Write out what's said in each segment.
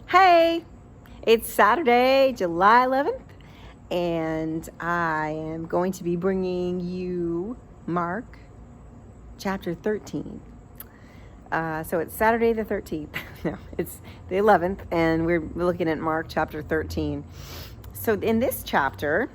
Hey, it's Saturday, July 11th, and I am going to be bringing you Mark chapter 13. So it's Saturday the 13th. No, it's the 11th, and we're looking at Mark chapter 13. So in this chapter,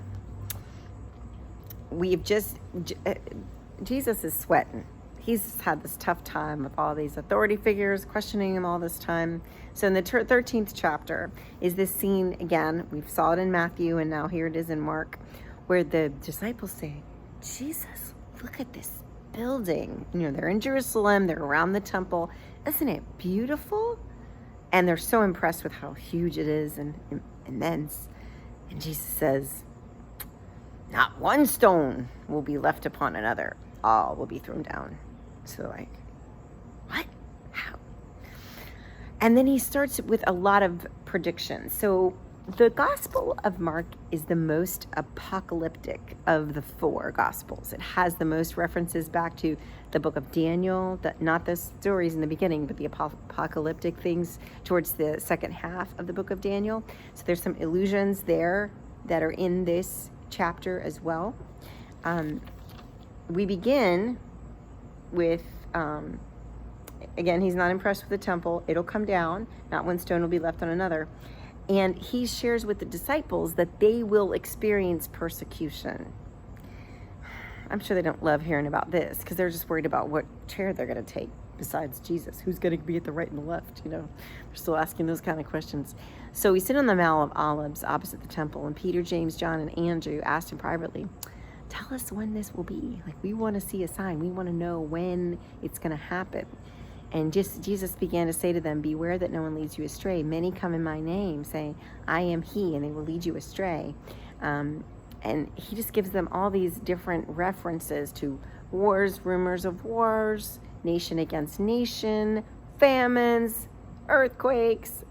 Jesus is sweating. He's had this tough time with all these authority figures questioning him all this time. So in the 13th chapter is this scene again. We saw it in Matthew, and now here it is in Mark, where the disciples say, Jesus, look at this building. They're in Jerusalem. They're around the temple. Isn't it beautiful? And they're so impressed with how huge it is and immense. And Jesus says, not one stone will be left upon another. All will be thrown down. So what? How? And then he starts with a lot of predictions. So the Gospel of Mark is the most apocalyptic of the four Gospels. It has the most references back to the book of Daniel, not the stories in the beginning, but the apocalyptic things towards the second half of the book of Daniel. So there's some allusions there that are in this chapter as well. We begin with, again, he's not impressed with the temple. It'll come down. Not one stone will be left on another. And he shares with the disciples that they will experience persecution. I'm sure they don't love hearing about this because they're just worried about what chair they're going to take besides Jesus. Who's going to be at the right and the left? They're still asking those kind of questions. So we sit on the Mount of Olives opposite the temple, and Peter, James, John, and Andrew asked him privately, tell us when this will be. We want to see a sign. We want to know when it's going to happen. And Jesus began to say to them, beware that no one leads you astray. Many come in my name saying, I am he, and they will lead you astray. And he just gives them all these different references to wars, rumors of wars, nation against nation, famines, earthquakes.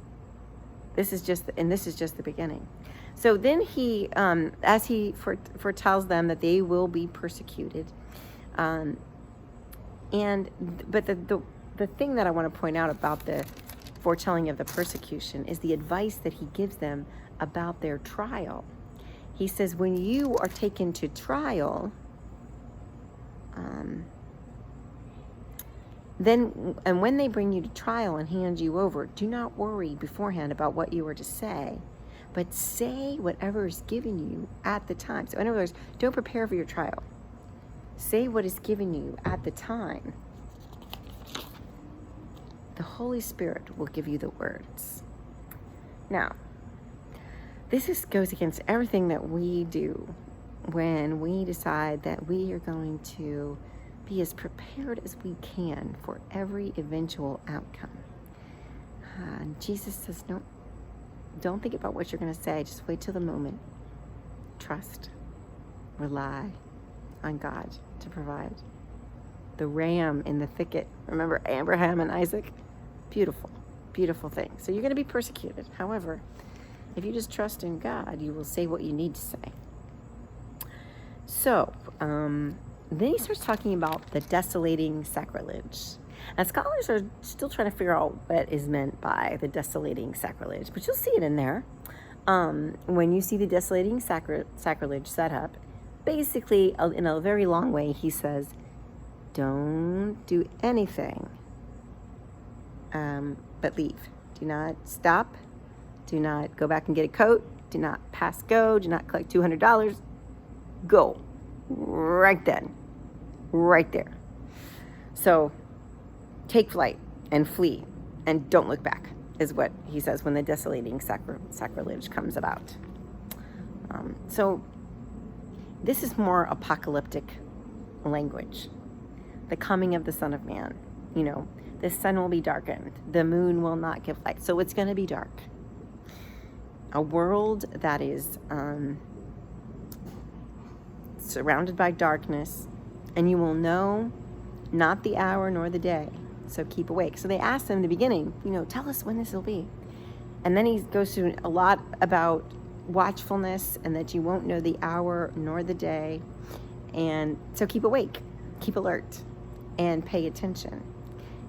This is just the beginning. So then he, as he foretells them that they will be persecuted, but the thing that I want to point out about the foretelling of the persecution is the advice that he gives them about their trial. He says, when you are taken to trial, when they bring you to trial and hand you over, do not worry beforehand about what you are to say, but say whatever is given you at the time. So in other words, don't prepare for your trial. Say what is given you at the time. The Holy Spirit will give you the words. Now, this goes against everything that we do when we decide that we are going to be as prepared as we can for every eventual outcome. Jesus says, no, don't think about what you're going to say. Just wait till the moment. Trust. Rely on God to provide. The ram in the thicket. Remember Abraham and Isaac? Beautiful, beautiful thing. So you're going to be persecuted. However, if you just trust in God, you will say what you need to say. So, then he starts talking about the desolating sacrilege. Now, scholars are still trying to figure out what is meant by the desolating sacrilege, but you'll see it in there. When you see the desolating sacrilege set up, basically, in a very long way, he says, don't do anything but leave. Do not stop. Do not go back and get a coat. Do not pass go. Do not collect $200. Go. Right then. Right there. So take flight and flee and don't look back is what he says when the desolating sacrilege comes about. So this is more apocalyptic language. The coming of the Son of Man. The sun will be darkened. The moon will not give light. So it's going to be dark. A world that is surrounded by darkness, and you will know not the hour nor the day. So keep awake. So they asked him in the beginning, tell us when this will be. And then he goes through a lot about watchfulness and that you won't know the hour nor the day. And so keep awake, keep alert, and pay attention.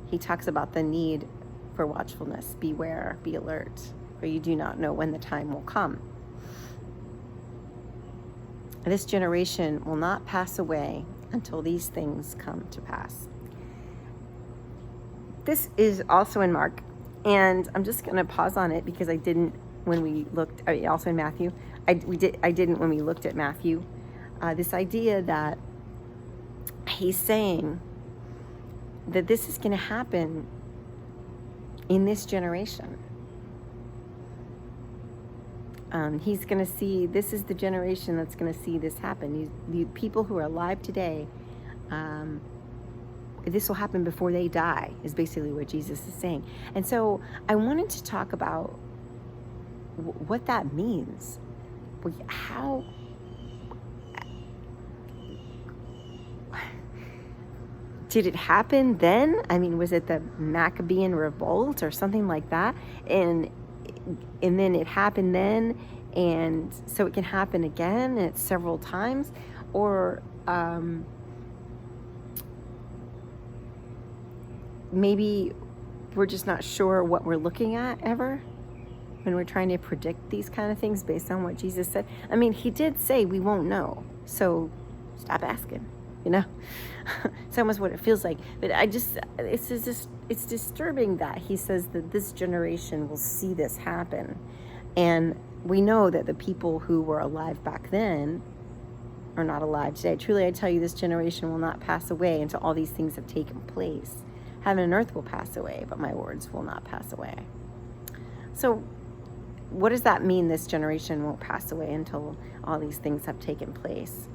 He talks about the need for watchfulness. Beware, be alert. for you do not know when the time will come. This generation will not pass away until these things come to pass. This is also in Mark, and I'm just going to pause on it because I didn't when we looked. Also in Matthew, I didn't when we looked at Matthew. This idea that he's saying that this is going to happen in this generation. He's going to see, this is the generation that's going to see this happen. The people who are alive today, this will happen before they die, is basically what Jesus is saying. And so I wanted to talk about what that means. How did it happen then? I mean, was it the Maccabean revolt or something like that? And then it happened then, and so it can happen again, and it's several times? Or maybe we're just not sure what we're looking at ever when we're trying to predict these kind of things based on what Jesus said. I mean, he did say we won't know, so stop asking, you know? It's almost what it feels like. But it's disturbing that he says that this generation will see this happen. And we know that the people who were alive back then are not alive today. Truly, I tell you, this generation will not pass away until all these things have taken place. Heaven and earth will pass away, but my words will not pass away. So what does that mean, this generation won't pass away until all these things have taken place?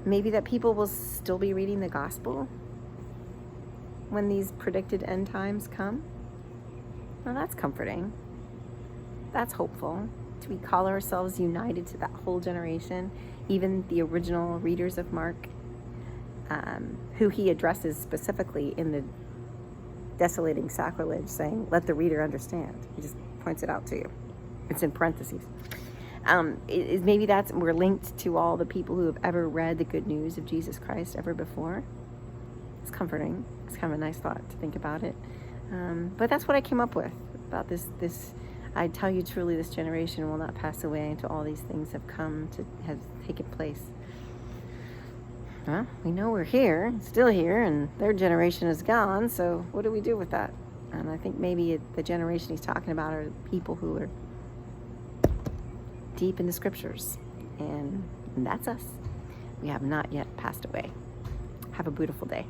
Maybe that people will still be reading the gospel when these predicted end times come. Well, that's comforting. That's hopeful. Do we call ourselves united to that whole generation, even the original readers of Mark, who he addresses specifically in the desolating sacrilege, saying, let the reader understand. He just points it out to you. It's in parentheses. Maybe we're linked to all the people who have ever read the good news of Jesus Christ ever before. It's comforting. It's kind of a nice thought to think about it. But that's what I came up with about this. I tell you truly, this generation will not pass away until all these things have taken place. Well, we know we're here, still here, and their generation is gone. So what do we do with that? And I think maybe the generation he's talking about are people who are deep in the scriptures, and that's us. We have not yet passed away. Have a beautiful day.